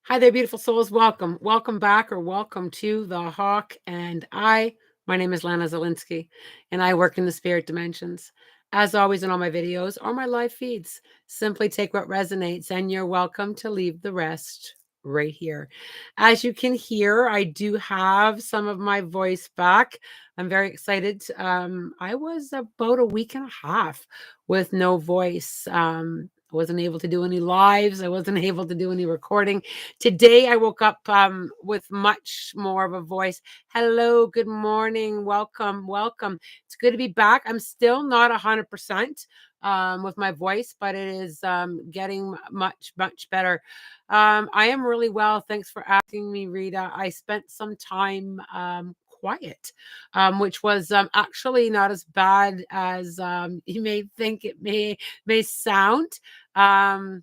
Hi there, beautiful souls. Welcome. Welcome back or welcome to The Hawk and I. My name is Lana Zelinsky, and I work in the spirit dimensions. As always, in all my videos or my live feeds, simply take what resonates, and you're welcome to leave the rest right here. As you can hear, I do have some of my voice back. I'm very excited. I was about a week and a half with no voice. I wasn't able to do any lives. I wasn't able to do any recording. Today, I woke up with much more of a voice. Hello, good morning, welcome, welcome. It's good to be back. I'm still not 100% with my voice, but it is getting much, much better. I am really well. Thanks for asking me, Rita. I spent some time quiet, which was actually not as bad as you may think it may sound. Um,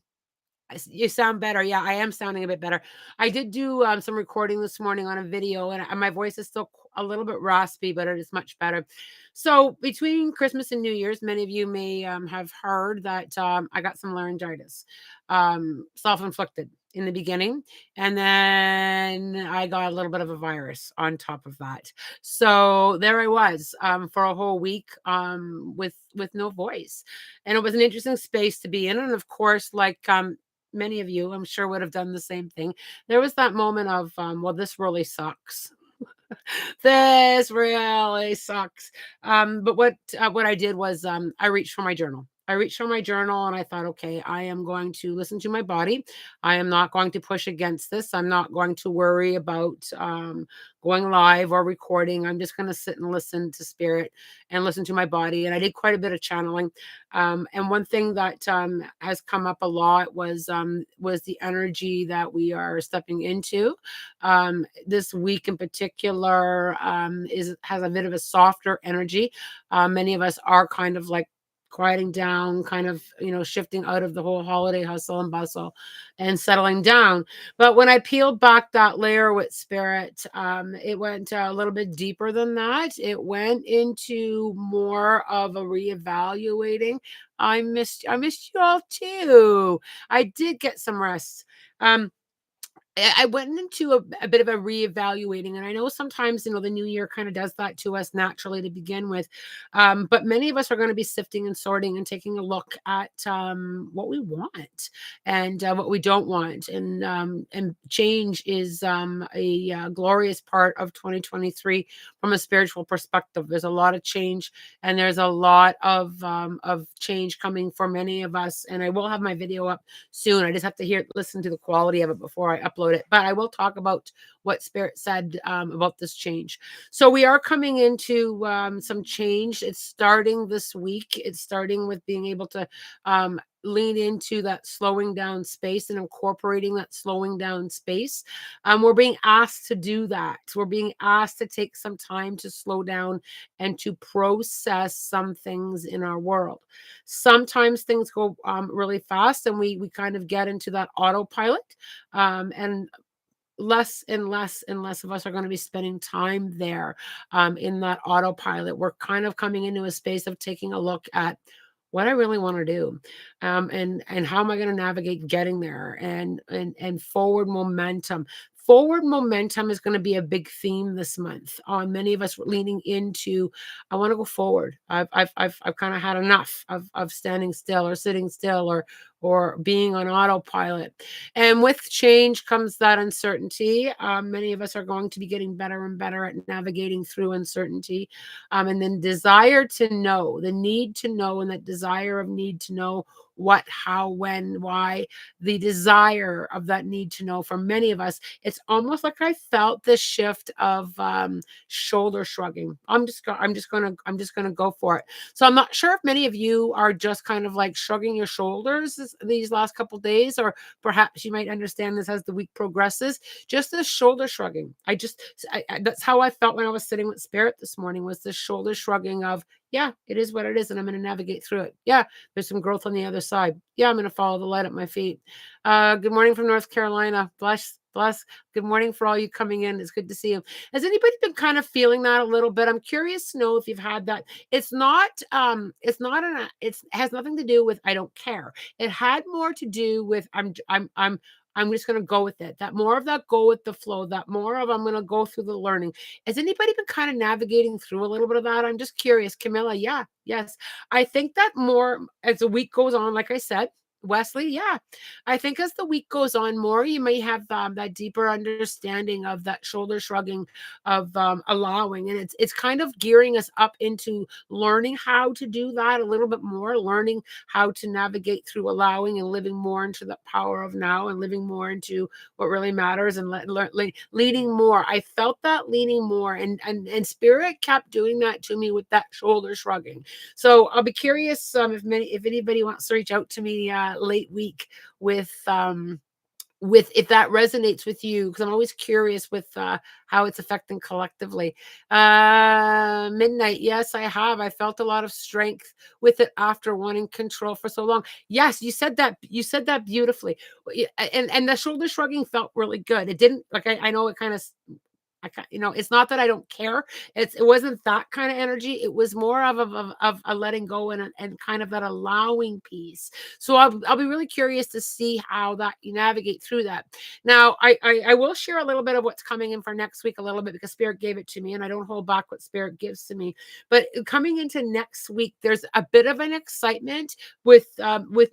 you sound better. Yeah, I am sounding a bit better. I did do some recording this morning on a video, and my voice is still a little bit raspy, but it is much better. So between Christmas and New Year's, many of you may have heard that I got some laryngitis, self-inflicted in the beginning, and then I got a little bit of a virus on top of that. So there I was for a whole week with no voice, and it was an interesting space to be in. And of course, like many of you, I'm sure, would have done the same thing. There was that moment of, well, this really sucks. This really sucks. But what I did was I reached for my journal. I reached for my journal and I thought, okay, I am going to listen to my body. I am not going to push against this. I'm not going to worry about going live or recording. I'm just going to sit and listen to spirit and listen to my body. And I did quite a bit of channeling. And one thing that has come up a lot was the energy that we are stepping into. This week in particular has a bit of a softer energy. Many of us are kind of like quieting down, kind of, shifting out of the whole holiday hustle and bustle and settling down. But when I peeled back that layer with spirit, it went a little bit deeper than that. It went into more of a reevaluating. I missed you all too. I did get some rest. I went into a bit of a reevaluating, and I know sometimes, the new year kind of does that to us naturally to begin with. But many of us are going to be sifting and sorting and taking a look at what we want and what we don't want. And change is a glorious part of 2023 from a spiritual perspective. There's a lot of change, and there's a lot of change coming for many of us. And I will have my video up soon. I just have to listen to the quality of it before I upload it. But I will talk about what Spirit said about this change. So we are coming into some change. It's starting this week. It's starting with being able to lean into that slowing down space and incorporating that slowing down space. We're being asked to do that. We're being asked to take some time to slow down and to process some things in our world. Sometimes things go really fast, and we kind of get into that autopilot, and less and less and less of us are going to be spending time there in that autopilot. We're kind of coming into a space of taking a look at what I really want to do, and how am I going to navigate getting there, and forward momentum. Forward momentum is going to be a big theme this month. On many of us leaning into, I want to go forward. I've kind of had enough of standing still or sitting still or being on autopilot. And with change comes that uncertainty. Many of us are going to be getting better and better at navigating through uncertainty. And then desire to know, the need to know, and that desire of need to know what, how, when, why, the desire of that need to know for many of us. It's almost like I felt this shift of shoulder shrugging. I'm just gonna go for it. So I'm not sure if many of you are just kind of like shrugging your shoulders these last couple days, or perhaps you might understand this as the week progresses. Just this shoulder shrugging. That's how I felt when I was sitting with spirit this morning, was this shoulder shrugging of, yeah, it is what it is, and I'm going to navigate through it. Yeah, there's some growth on the other side. Yeah, I'm going to follow the light at my feet. Good morning from North Carolina. Bless, bless. Good morning for all you coming in. It's good to see you. Has anybody been kind of feeling that a little bit? I'm curious to know if you've had that. It has nothing to do with I don't care. It had more to do with I'm just going to go with it. That more of that go with the flow, that more of I'm going to go through the learning. Has anybody been kind of navigating through a little bit of that? I'm just curious. Camilla, yeah, yes. I think that more as the week goes on, like I said, Wesley, yeah. I think as the week goes on more, you may have that deeper understanding of that shoulder shrugging, of allowing. And it's kind of gearing us up into learning how to do that a little bit more, learning how to navigate through allowing and living more into the power of now and living more into what really matters and leaning more. I felt that leaning more, and spirit kept doing that to me with that shoulder shrugging. So I'll be curious if anybody wants to reach out to me late week with if that resonates with you, because I'm always curious with how it's affecting collectively. Midnight, yes, I have. I felt a lot of strength with it after wanting control for so long. Yes, you said that. You said that beautifully. And the shoulder shrugging felt really good. It didn't like I know it kind of it's not that I don't care. It wasn't that kind of energy. It was more of a letting go and kind of that allowing piece. So I'll be really curious to see how that you navigate through that. Now I will share a little bit of what's coming in for next week a little bit because Spirit gave it to me and I don't hold back what Spirit gives to me. But coming into next week, there's a bit of an excitement with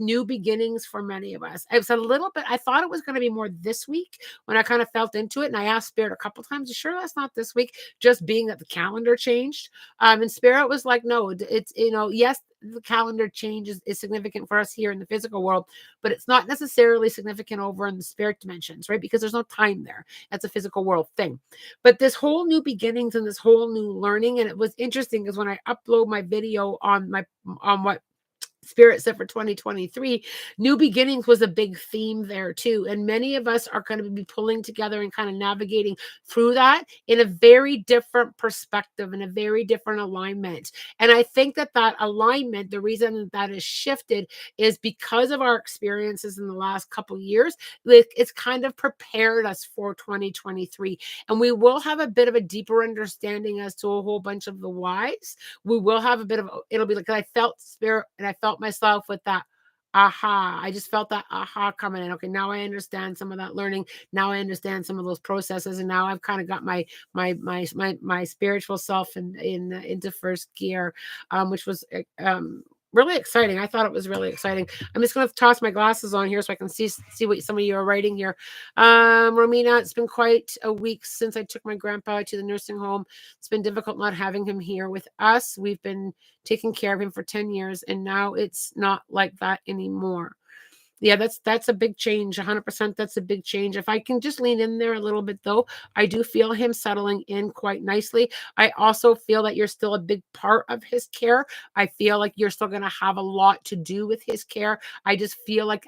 new beginnings for many of us. It was a little bit. I thought it was going to be more this week when I kind of felt into it, and I asked Spirit a couple times, "You sure that's not this week?" Just being that the calendar changed, and Spirit was like, "No, it's yes." The calendar change is significant for us here in the physical world, but it's not necessarily significant over in the spirit dimensions, right? Because there's no time there. That's a physical world thing. But this whole new beginnings and this whole new learning, and it was interesting because when I upload my video on what Spirit said for 2023, new beginnings was a big theme there too. And many of us are going to be pulling together and kind of navigating through that in a very different perspective, in a very different alignment. And I think that alignment, the reason that is shifted is because of our experiences in the last couple of years. It's kind of prepared us for 2023. And we will have a bit of a deeper understanding as to a whole bunch of the whys. We will have a bit of, it'll be like, I felt Spirit and I felt myself with that aha. I just felt that aha coming in. Okay, now I understand some of that learning. Now I understand some of those processes, and now I've kind of got my spiritual self into first gear, which was really exciting. I thought it was really exciting. I'm just going to toss my glasses on here so I can see what some of you are writing here. Romina, it's been quite a week since I took my grandpa to the nursing home. It's been difficult not having him here with us. We've been taking care of him for 10 years, and now it's not like that anymore. Yeah, that's a big change. 100%, that's a big change. If I can just lean in there a little bit, though, I do feel him settling in quite nicely. I also feel that you're still a big part of his care. I feel like you're still going to have a lot to do with his care. I just feel like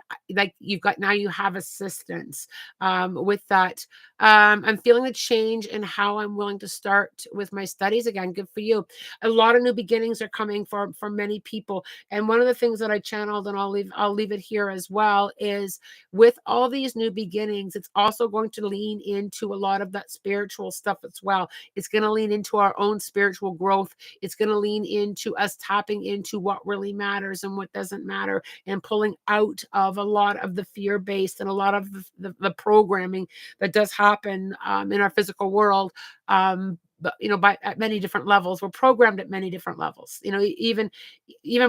you have assistance with that. I'm feeling a change in how I'm willing to start with my studies again. Good for you. A lot of new beginnings are coming for many people. And one of the things that I channeled, and I'll leave it here as well, is with all these new beginnings, it's also going to lean into a lot of that spiritual stuff as well. It's going to lean into our own spiritual growth. It's going to lean into us tapping into what really matters and what doesn't matter, and pulling out of a lot of the fear-based and a lot of the programming that does happen in our physical world. But by at many different levels, we're programmed at many different levels. Even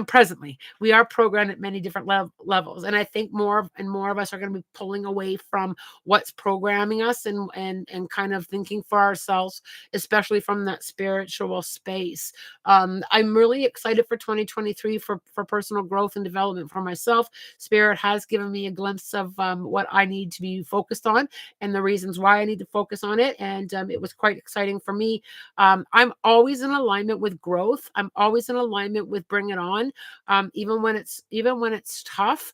presently, we are programmed at many different levels, and I think more and more of us are going to be pulling away from what's programming us and kind of thinking for ourselves, especially from that spiritual space. I'm really excited for 2023 for personal growth and development for myself. Spirit has given me a glimpse of what I need to be focused on and the reasons why I need to focus on it, and it was quite exciting for me. I'm always in alignment with growth. I'm always in alignment with bring it on. Even when it's tough,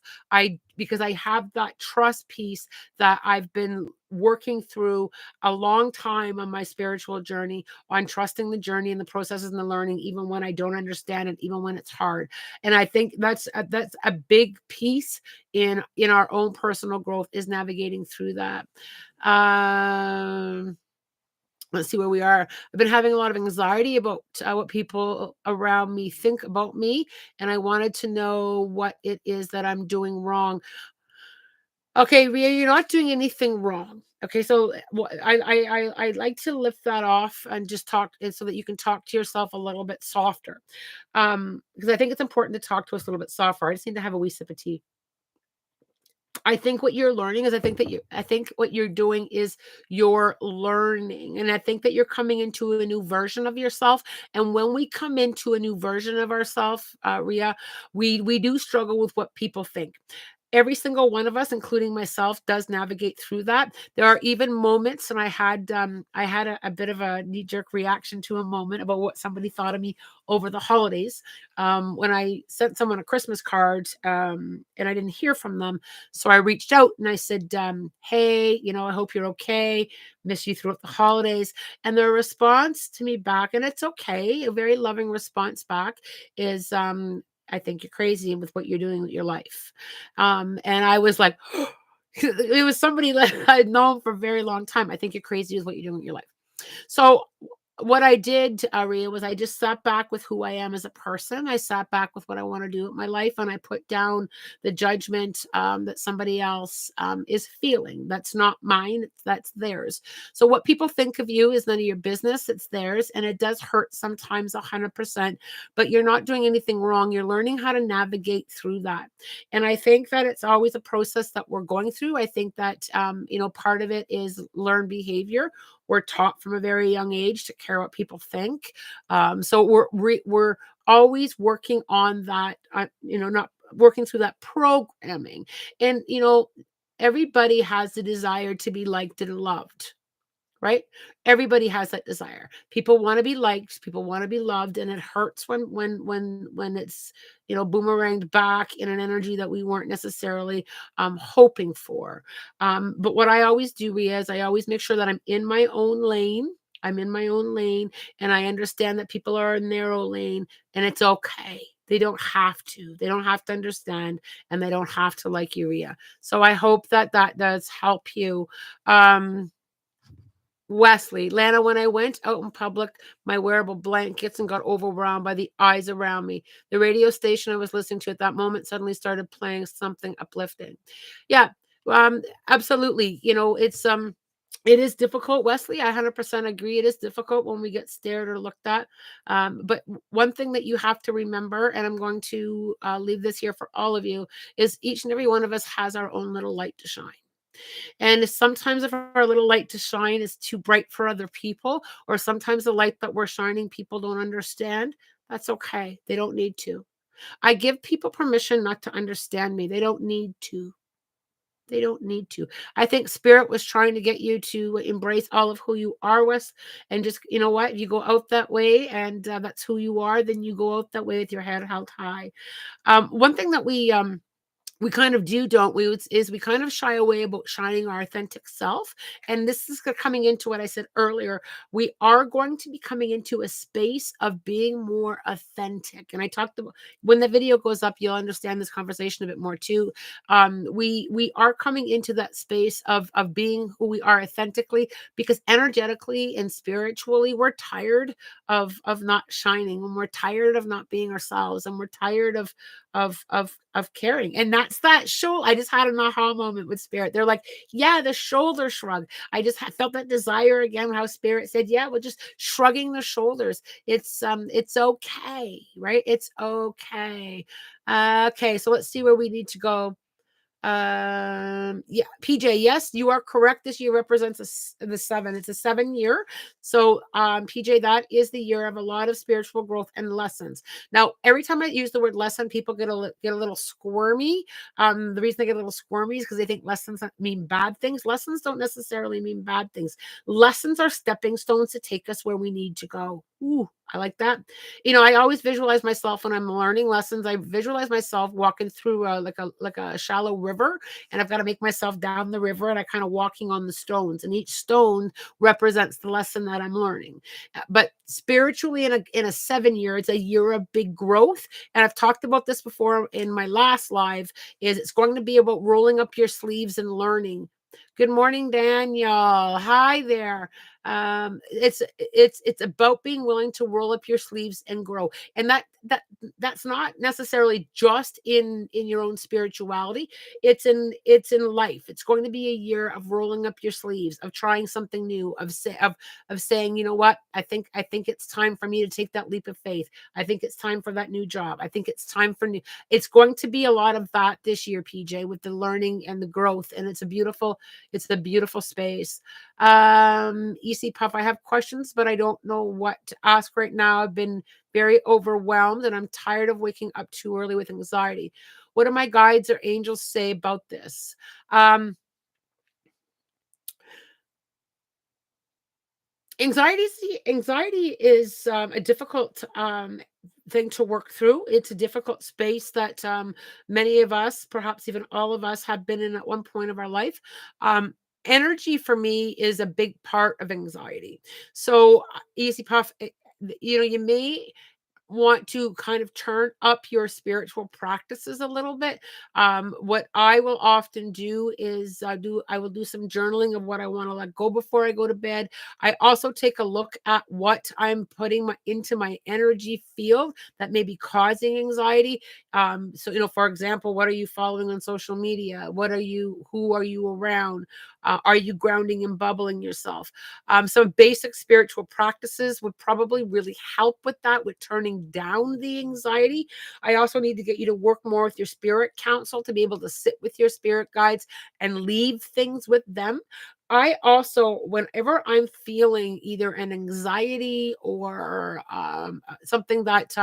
because I have that trust piece that I've been working through a long time on my spiritual journey, on trusting the journey and the processes and the learning, even when I don't understand it, even when it's hard. And I think that's a big piece in our own personal growth, is navigating through that. Um, let's see where we are. I've been having a lot of anxiety about what people around me think about me, and I wanted to know what it is that I'm doing wrong. Okay, Ria, you're not doing anything wrong. Okay, so I like to lift that off and just talk, and so that you can talk to yourself a little bit softer. Because I think it's important to talk to us a little bit softer. I just need to have a wee sip of tea. I think what you're learning is I think what you're doing is you're learning. And I think that you're coming into a new version of yourself. And when we come into a new version of ourselves, Ria, we do struggle with what people think. Every single one of us, including myself, does navigate through that. There are even moments, and I had a bit of a knee jerk reaction to a moment about what somebody thought of me over the holidays, when I sent someone a Christmas card, and I didn't hear from them. So I reached out and I said, "Hey, I hope you're okay. Miss you throughout the holidays." And their response to me back, and it's okay, a very loving response back, is, "I think you're crazy with what you're doing with your life." And I was like, it was somebody that I'd known for a very long time. "I think you're crazy with what you're doing with your life." So what I did, Rhea, was I just sat back with who I am as a person. I sat back with what I want to do with my life, and I put down the judgment, that somebody else, is feeling. That's not mine. That's theirs. So what people think of you is none of your business. It's theirs, and it does hurt sometimes, 100%. But you're not doing anything wrong. You're learning how to navigate through that, and I think that it's always a process that we're going through. I think that, part of it is learned behavior. We're taught from a very young age to care what people think. So we're always working on that. Not working through that programming, and everybody has the desire to be liked and loved, right? Everybody has that desire. People want to be liked, people want to be loved, and it hurts when it's boomeranged back in an energy that we weren't necessarily hoping for. But what I always do, Ria, is I always make sure that I'm in my own lane. I'm in my own lane, and I understand that people are in their own lane, and it's okay. They don't have to. They don't have to understand, and they don't have to like you, Ria. So I hope that that does help you. Um, Wesley, Lana, when I went out in public, my wearable blankets and got overwhelmed by the eyes around me. The radio station I was listening to at that moment suddenly started playing something uplifting. Yeah, absolutely. It is difficult, Wesley. I 100% agree. It is difficult when we get stared or looked at. But one thing that you have to remember, and I'm going to leave this here for all of you, is each and every one of us has our own little light to shine. And sometimes if our little light to shine is too bright for other people, or sometimes the light that we're shining people don't understand, that's okay. They don't need to. I give people permission not to understand me. They don't need to. They don't need to. I think spirit was trying to get you to embrace all of who you are, Wes, and just, you know what, if you go out that way and that's who you are, then you go out that way with your head held high. One thing that we kind of do, don't we? Is we kind of shy away about shining our authentic self. And this is coming into what I said earlier. We are going to be coming into a space of being more authentic. And I talked about, when the video goes up, you'll understand this conversation a bit more too. We are coming into that space of being who we are authentically, because energetically and spiritually, we're tired of not shining, and we're tired of not being ourselves, and we're tired of caring. And that's that show. I just had an aha moment with spirit. They're like, yeah, the shoulder shrug. I just felt that desire again, how spirit said, yeah, we're just shrugging the shoulders. It's okay, right? It's okay. Okay, so let's see where we need to go. Yeah, PJ, yes, you are correct. This year represents the 7. It's a 7 year. So, PJ, that is the year of a lot of spiritual growth and lessons. Now, every time I use the word lesson, people get a little squirmy. The reason they get a little squirmy is because they think lessons mean bad things. Lessons don't necessarily mean bad things. Lessons are stepping stones to take us where we need to go. Ooh, I like that. I always visualize myself when I'm learning lessons. I visualize myself walking through like a shallow river, and I've got to make myself down the river, and I kind of walking on the stones, and each stone represents the lesson that I'm learning. But spiritually, in a 7 year, it's a year of big growth. And I've talked about this before in my last live. Is it's going to be about rolling up your sleeves and learning. Good morning, Daniel. Hi there. It's about being willing to roll up your sleeves and grow. And that's not necessarily just in your own spirituality. It's in life. It's going to be a year of rolling up your sleeves, of trying something new, of saying, you know what, I think it's time for me to take that leap of faith. I think it's time for that new job. I think it's time for new. It's going to be a lot of that this year, PJ, with the learning and the growth, and it's a beautiful space. EC Puff, I have questions, but I don't know what to ask right now. I've been very overwhelmed and I'm tired of waking up too early with anxiety. What do my guides or angels say about this? Um, anxiety is a difficult thing to work through. It's a difficult space that many of us, perhaps even all of us, have been in at one point of our life. um, Energy for me is a big part of anxiety. So easy puff, you may want to kind of turn up your spiritual practices a little bit. What I will often do is I will do some journaling of what I want to let go before I go to bed. I also take a look at what I'm putting into my energy field that may be causing anxiety. So for example, what are you following on social media? Who are you around? Are you grounding and bubbling yourself? Some basic spiritual practices would probably really help with that, with turning down the anxiety. I also need to get you to work more with your spirit council to be able to sit with your spirit guides and leave things with them. I also, whenever I'm feeling either an anxiety or something that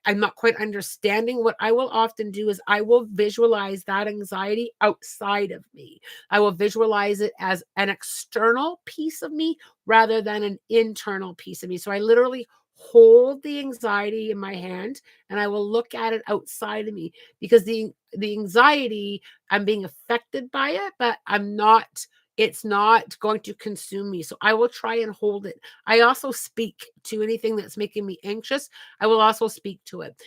I'm not quite understanding, what I will often do is I will visualize that anxiety outside of me. I will visualize it as an external piece of me rather than an internal piece of me. So I literally hold the anxiety in my hand and I will look at it outside of me, because the anxiety, I'm being affected by it, but it's not going to consume me. So I will try and hold it. I also speak to anything that's making me anxious. I will also speak to it.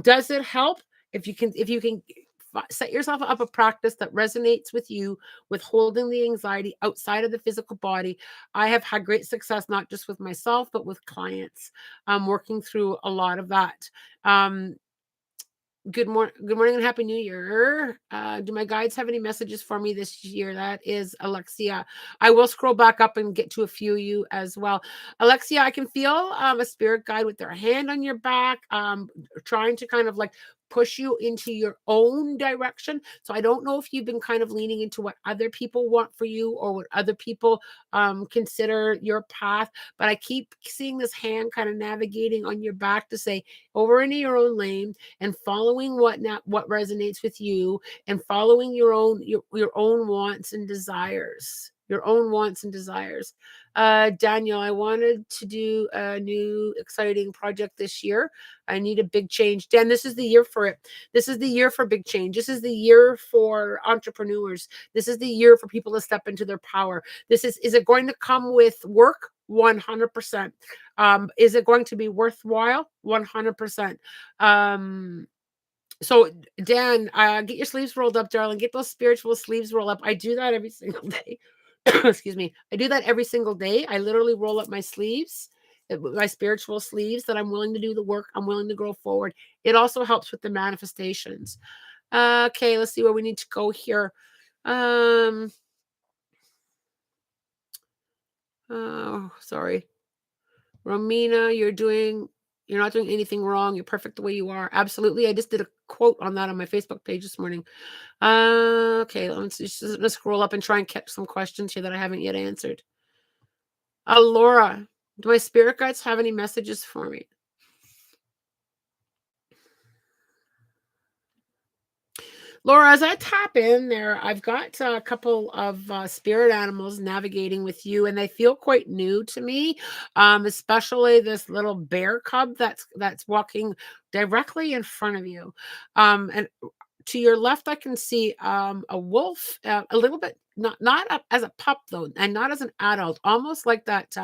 Does it help? If you can set yourself up a practice that resonates with you, with holding the anxiety outside of the physical body. I have had great success, not just with myself, but with clients, working through a lot of that. Um, good morning and happy new year. Do my guides have any messages for me this year? That is Alexia. I will scroll back up and get to a few of you as well. Alexia, I can feel a spirit guide with their hand on your back, trying to kind of like push you into your own direction. So I don't know if you've been kind of leaning into what other people want for you or what other people consider your path, but I keep seeing this hand kind of navigating on your back to say over into your own lane and following what resonates with you, and following your own wants and desires, Daniel, I wanted to do a new exciting project this year. I need a big change. Dan, this is the year for it. This is the year for big change. This is the year for entrepreneurs. This is the year for people to step into their power. Is it going to come with work? 100%. Is it going to be worthwhile? 100%. So Dan, get your sleeves rolled up, darling. Get those spiritual sleeves rolled up. I do that every single day. Excuse me. I do that every single day. I literally roll up my sleeves, my spiritual sleeves, that I'm willing to do the work. I'm willing to grow forward. It also helps with the manifestations. Okay, let's see where we need to go here. Um, oh, sorry. Romina, you're not doing anything wrong. You're perfect the way you are. Absolutely. I just did a quote on that on my Facebook page this morning. Okay, let's scroll up and try and catch some questions here that I haven't yet answered. Laura, do my spirit guides have any messages for me? Laura, as I tap in there, I've got a couple of spirit animals navigating with you, and they feel quite new to me. Especially this little bear cub that's walking directly in front of you. And to your left, I can see a wolf, a little bit, not as a pup though, and not as an adult, almost like that.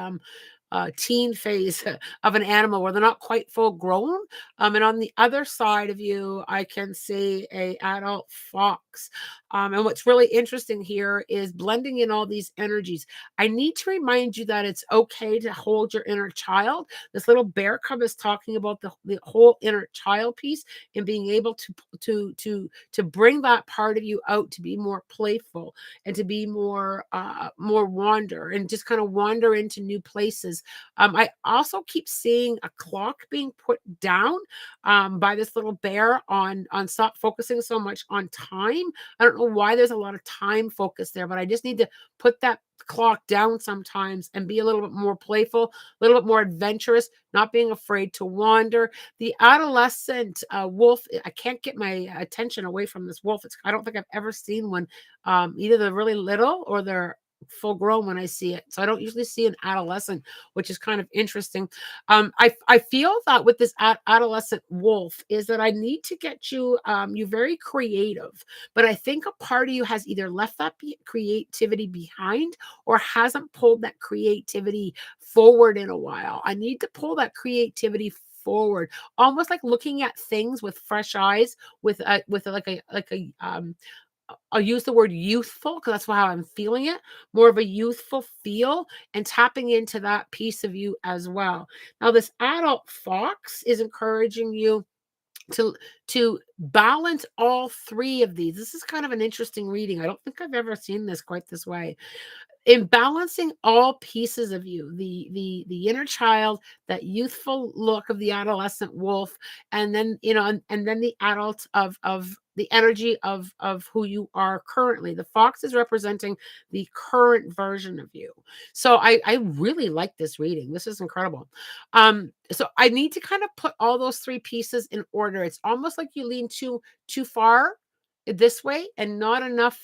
teen phase of an animal where they're not quite full grown. And on the other side of you, I can see a adult fox. And what's really interesting here is blending in all these energies. I need to remind you that it's okay to hold your inner child. This little bear cub is talking about the whole inner child piece and being able to bring that part of you out to be more playful and to be more wander and just kind of wander into new places. I also keep seeing a clock being put down by this little bear on stop focusing so much on time. I don't know why there's a lot of time focus there, but I just need to put that clock down sometimes and be a little bit more playful, a little bit more adventurous, not being afraid to wander. The adolescent wolf, I can't get my attention away from this wolf. I don't think I've ever seen one. Either they're really little or they're full grown when I see it. So I don't usually see an adolescent, which is kind of interesting. I feel that with this adolescent wolf is that I need to get you you very creative, but I think a part of you has either left that creativity behind or hasn't pulled that creativity forward in a while. I need to pull that creativity forward, almost like looking at things with fresh eyes, with like a I'll use the word youthful because that's how I'm feeling it, more of a youthful feel and tapping into that piece of you as well. Now, this adult fox is encouraging you to balance all three of these. This is kind of an interesting reading. I don't think I've ever seen this quite this way in balancing all pieces of you, the inner child, that youthful look of the adolescent wolf, and then and then the adult of the energy of who you are currently. The fox is representing the current version of you. So I really like this reading. This is incredible. So I need to kind of put all those three pieces in order. It's almost like you lean too far this way and not enough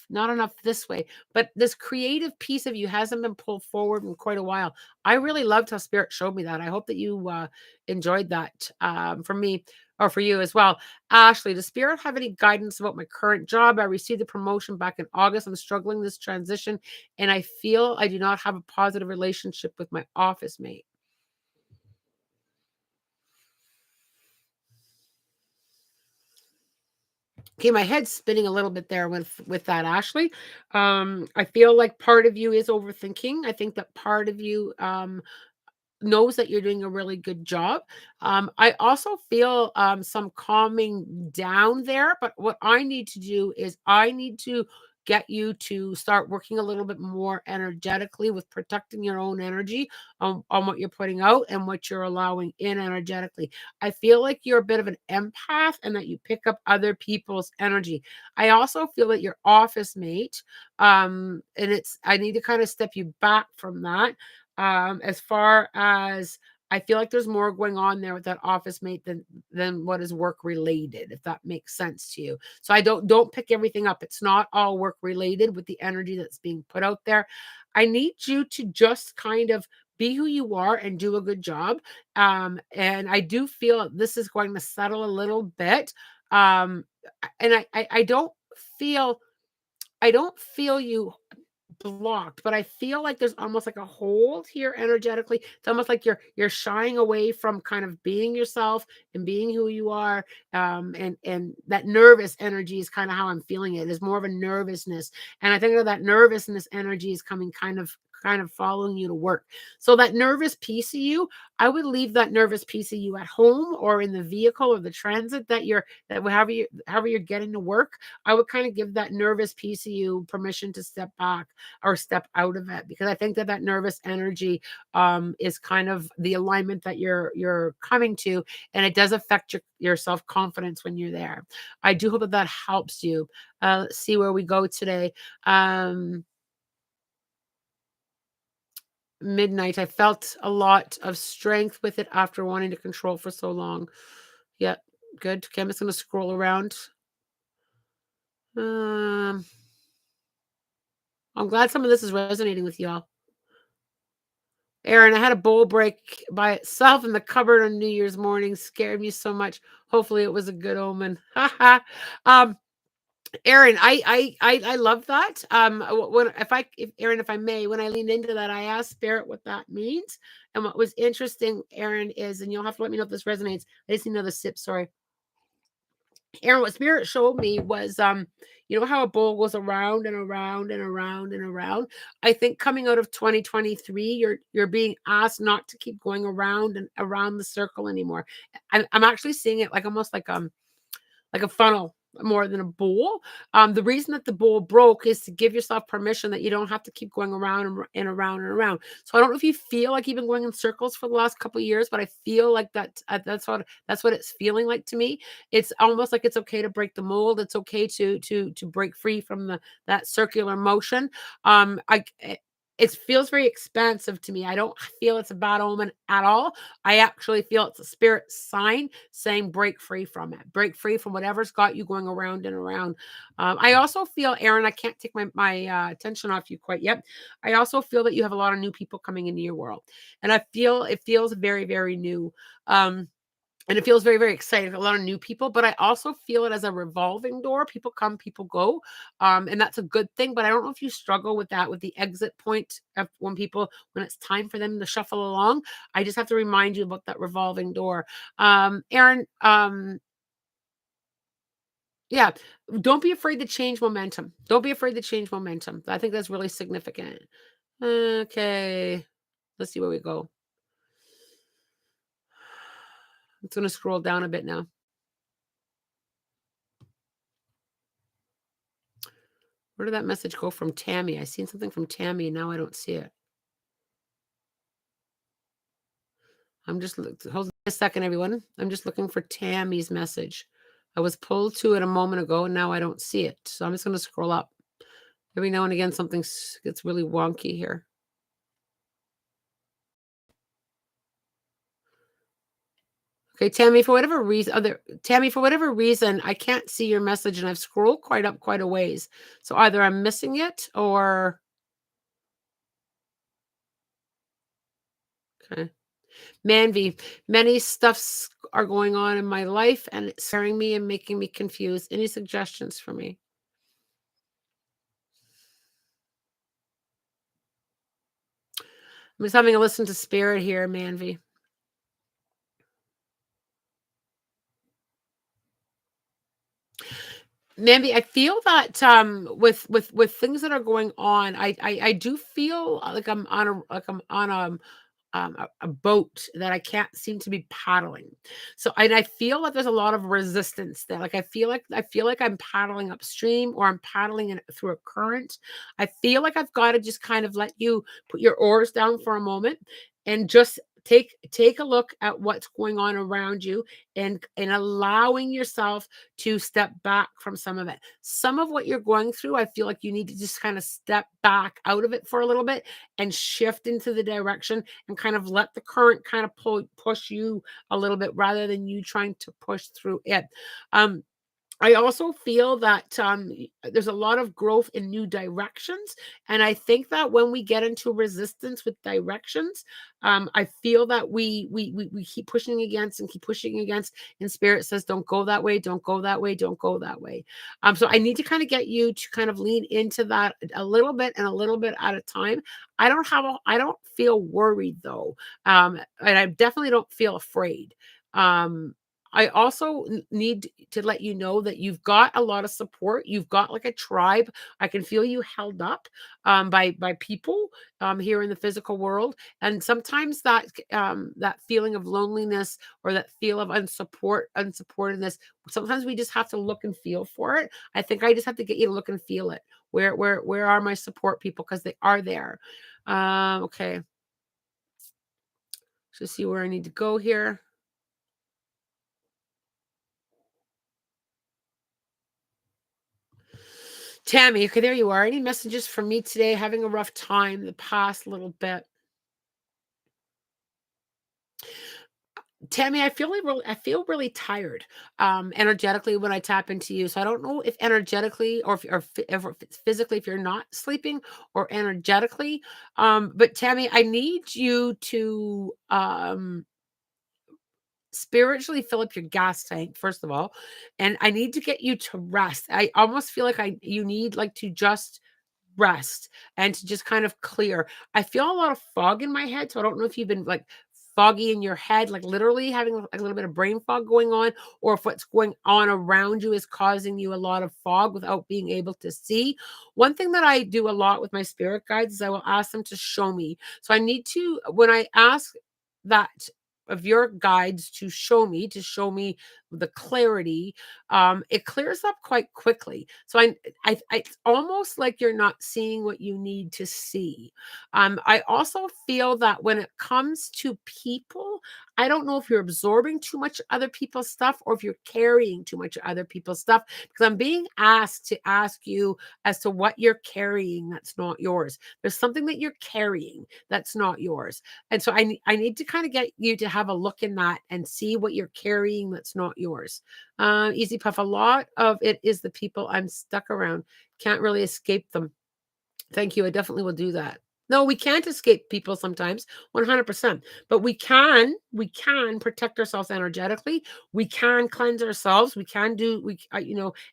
this way, but this creative piece of you hasn't been pulled forward in quite a while. I really loved how spirit showed me that. I hope that you enjoyed that for me or for you as well. Ashley, does spirit have any guidance about my current job? I received a promotion back in August. I'm struggling this transition and I feel I do not have a positive relationship with my office mate. Okay, my head's spinning a little bit there with that, Ashley. I feel like part of you is overthinking. I think that part of you knows that you're doing a really good job. I also feel some calming down there, but what I need to do is I need to get you to start working a little bit more energetically with protecting your own energy on what you're putting out and what you're allowing in energetically. I feel like you're a bit of an empath and that you pick up other people's energy. I also feel that your office mate, and I need to kind of step you back from that as far as I feel like there's more going on there with that office mate than what is work related, if that makes sense to you. So I don't pick everything up. It's not all work related with the energy that's being put out there. I need you to just kind of be who you are and do a good job. And I do feel this is going to settle a little bit. And I feel I don't feel you blocked, but I feel like there's almost like a hold here energetically. It's almost like you're shying away from kind of being yourself and being who you are. And that nervous energy is kind of how I'm feeling it. Is more of a nervousness. And I think that nervousness energy is coming kind of following you to work. So that nervous piece of you, I would leave that nervous piece of you at home or in the vehicle or the transit that however you're getting to work. I would kind of give that nervous piece of you permission to step back or step out of it because I think that nervous energy is kind of the alignment that you're coming to, and it does affect your self confidence when you're there. I do hope that helps you. Let's see where we go today. Midnight. I felt a lot of strength with it after wanting to control for so long. Yeah, good. Okay, I'm just gonna scroll around. Um, I'm glad some of this is resonating with y'all. Aaron, I had a bowl break by itself in the cupboard on New Year's morning. Scared me so much. Hopefully, it was a good omen. um, Aaron, I love that. When if Aaron, if I may, when I leaned into that, I asked Spirit what that means. And what was interesting, Aaron, is, and you'll have to let me know if this resonates. I just need another sip. Sorry. Aaron, what Spirit showed me was, you know how a bowl goes around and around and around and around. I think coming out of 2023, you're being asked not to keep going around and around the circle anymore. I'm actually seeing it like almost like a funnel more than a bowl. The reason that the bowl broke is to give yourself permission that you don't have to keep going around and around and around. So I don't know if you feel like you've been going in circles for the last couple of years, but I feel like that's what it's feeling like to me. It's almost like it's okay to break the mold. It's okay to break free from the that circular motion. It feels very expansive to me. I don't feel it's a bad omen at all. I actually feel it's a spirit sign saying break free from it, break free from whatever's got you going around and around. I also feel, Aaron, I can't take my attention off you quite yet. I also feel that you have a lot of new people coming into your world, and I feel it feels very, very new. And it feels very, very exciting. A lot of new people, but I also feel it as a revolving door. People come, people go, and that's a good thing. But I don't know if you struggle with that, with the exit point of when it's time for them to shuffle along. I just have to remind you about that revolving door. Aaron, yeah, don't be afraid to change momentum. Don't be afraid to change momentum. I think that's really significant. Okay, let's see where we go. It's going to scroll down a bit now. Where did that message go from Tammy? I seen something from Tammy, and now I don't see it. Hold on a second, everyone. I'm just looking for Tammy's message. I was pulled to it a moment ago, and now I don't see it. So I'm just going to scroll up. Every now and again, something gets really wonky here. Okay, Tammy, for whatever reason, I can't see your message, and I've scrolled quite a ways. So either I'm missing it or okay. Manvi, many stuffs are going on in my life, and it's scaring me and making me confused. Any suggestions for me? I'm just having a listen to spirit here, Manvi. Manvi, I feel that with things that are going on, I do feel like I'm on a boat that I can't seem to be paddling. So, and I feel like there's a lot of resistance there. Like I feel like I'm paddling upstream or I'm paddling through a current. I feel like I've got to just kind of let you put your oars down for a moment and just take a look at what's going on around you and allowing yourself to step back from some of it. Some of what you're going through, I feel like you need to just kind of step back out of it for a little bit and shift into the direction and kind of let the current kind of push you a little bit rather than you trying to push through it. Um, I also feel that there's a lot of growth in new directions. And I think that when we get into resistance with directions, I feel that we keep pushing against and keep pushing against. And spirit says, don't go that way, don't go that way, don't go that way. So I need to kind of get you to kind of lean into that a little bit and a little bit at a time. I don't feel worried though. And I definitely don't feel afraid. Um, I also need to let you know that you've got a lot of support. You've got like a tribe. I can feel you held up by people here in the physical world, and sometimes that feeling of loneliness or that feel of unsupportedness. Sometimes we just have to look and feel for it. I think I just have to get you to look and feel it. Where are my support people? Because they are there. Okay. So see where I need to go here. Tammy, okay, there you are. Any messages for me today? Having a rough time the past little bit. Tammy, I feel really tired, energetically when I tap into you. So I don't know if energetically or if it's physically, if you're not sleeping or energetically. But Tammy, I need you to spiritually fill up your gas tank, first of all, and I need to get you to rest. I almost feel like you need, like, to just rest and to just kind of clear. I feel a lot of fog in my head, so I don't know if you've been, like, foggy in your head, like literally having a little bit of brain fog going on, or if what's going on around you is causing you a lot of fog without being able to see. One thing that I do a lot with my spirit guides is I will ask them to show me. So I need to, when I ask that of your guides to show me the clarity, it clears up quite quickly. So it's almost like you're not seeing what you need to see. I also feel that when it comes to people, I don't know if you're absorbing too much other people's stuff or if you're carrying too much other people's stuff, because I'm being asked to ask you as to what you're carrying that's not yours. There's something that you're carrying that's not yours. And so I need to kind of get you to have a look in that and see what you're carrying that's not yours. Easy Puff, a lot of it is the people I'm stuck around. Can't really escape them. Thank you. I definitely will do that. No, we can't escape people sometimes, 100%. But we can protect ourselves energetically. We can cleanse ourselves. We can do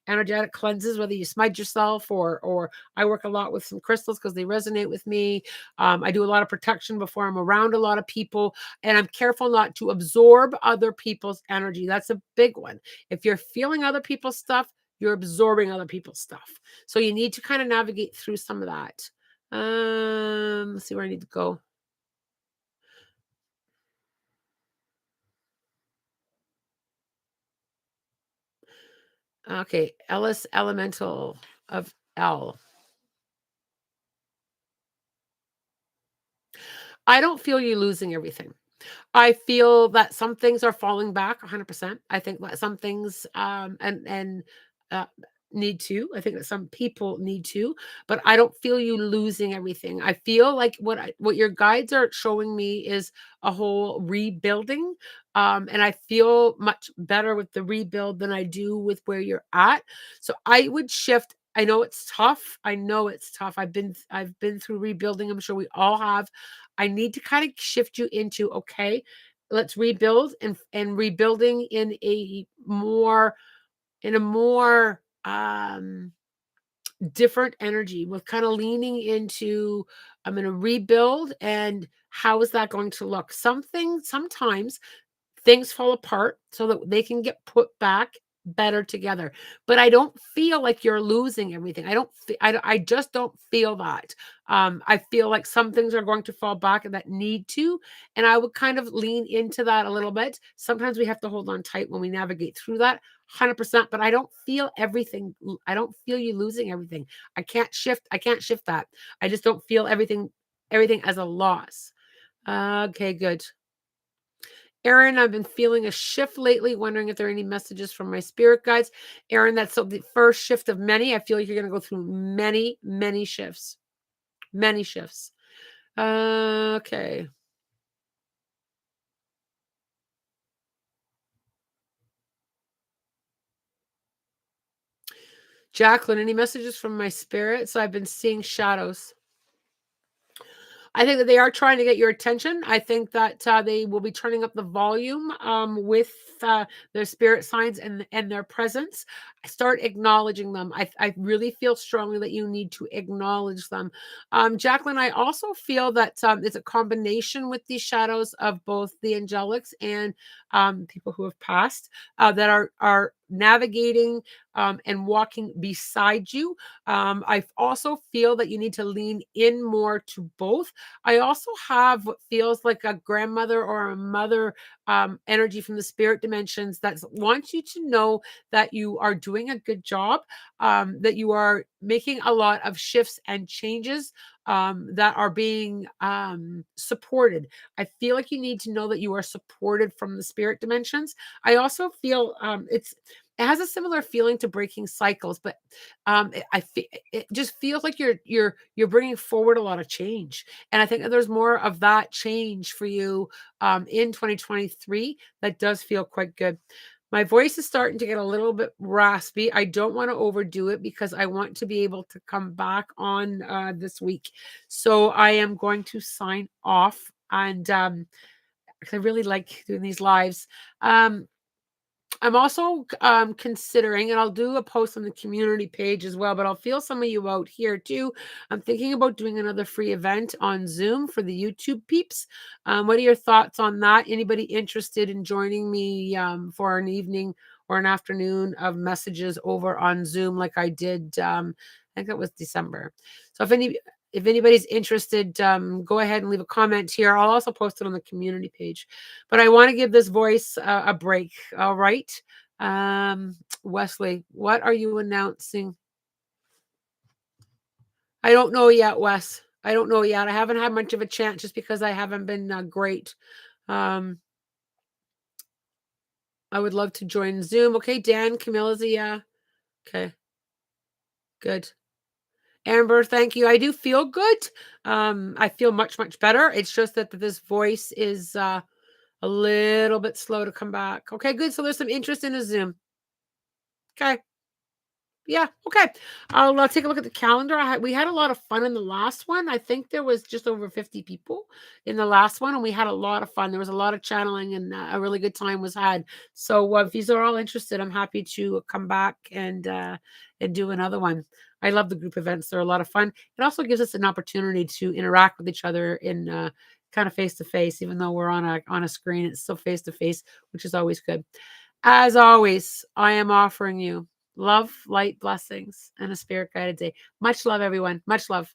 energetic cleanses, whether you smudge yourself or I work a lot with some crystals because they resonate with me. I do a lot of protection before I'm around a lot of people, and I'm careful not to absorb other people's energy. That's a big one. If you're feeling other people's stuff, you're absorbing other people's stuff. So you need to kind of navigate through some of that. Let's see where I need to go. Okay, Ellis Elemental of L. I don't feel you losing everything. I feel that some things are falling back 100%. I think that some things uh, need to. I think that some people need to, but I don't feel you losing everything. I feel like what your guides are showing me is a whole rebuilding, and I feel much better with the rebuild than I do with where you're at. So I would shift. I know it's tough. I know it's tough. I've been through rebuilding. I'm sure we all have. I need to kind of shift you into, okay, let's rebuild, and rebuilding in a more different energy, with kind of leaning into, I'm going to rebuild, and how is that going to look? Sometimes things fall apart so that they can get put back better together. But I don't feel like you're losing everything. I just don't feel that. I feel like some things are going to fall back and that need to, and I would kind of lean into that a little bit. Sometimes we have to hold on tight when we navigate through that 100%, but I don't feel everything. I don't feel you losing everything. I can't shift that. I just don't feel everything as a loss. Okay, good. Aaron, I've been feeling a shift lately, wondering if there are any messages from my spirit guides. Aaron, that's the first shift of many. I feel like you're going to go through many, many shifts. Many shifts. Okay. Jacqueline, any messages from my spirit? So I've been seeing shadows. I think that they are trying to get your attention. I think that they will be turning up the volume with their spirit signs and their presence. Start acknowledging them. I really feel strongly that you need to acknowledge them. Jacqueline, I also feel that it's a combination with these shadows of both the angelics and people who have passed that are navigating and walking beside you. I also feel that you need to lean in more to both. I also have what feels like a grandmother or a mother energy from the spirit dimensions that wants you to know that you are doing a good job, that you are making a lot of shifts and changes that are being supported. I feel like you need to know that you are supported from the spirit dimensions. I also feel it has a similar feeling to breaking cycles, but it just feels like you're bringing forward a lot of change, and I think that there's more of that change for you in 2023 that does feel quite good. My voice is starting to get a little bit raspy. I don't want to overdo it because I want to be able to come back on this week. So I am going to sign off, and because I really like doing these lives. Um, I'm also considering, and I'll do a post on the community page as well, but I'll feel some of you out here too. I'm thinking about doing another free event on Zoom for the YouTube peeps. What are your thoughts on that? Anybody interested in joining me for an evening or an afternoon of messages over on Zoom like I did? I think that was December. So if anybody's interested, go ahead and leave a comment here. I'll also post it on the community page. But I want to give this voice a break. All right. Wesley, what are you announcing? I don't know yet, Wes. I don't know yet. I haven't had much of a chance just because I haven't been great. Um, I would love to join Zoom. Okay, Dan, Camilla's a yeah. Okay, good. Amber, thank you. I do feel good. I feel much, much better. It's just that this voice is a little bit slow to come back. Okay, good. So there's some interest in a Zoom. Okay. Yeah, okay. I'll take a look at the calendar. We had a lot of fun in the last one. I think there was just over 50 people in the last one, and we had a lot of fun. There was a lot of channeling, and a really good time was had. So if these are all interested, I'm happy to come back and do another one. I love the group events; they're a lot of fun. It also gives us an opportunity to interact with each other in kind of face to face, even though we're on a screen. It's still face to face, which is always good. As always, I am offering you love, light, blessings, and a spirit guided day. Much love, everyone. Much love.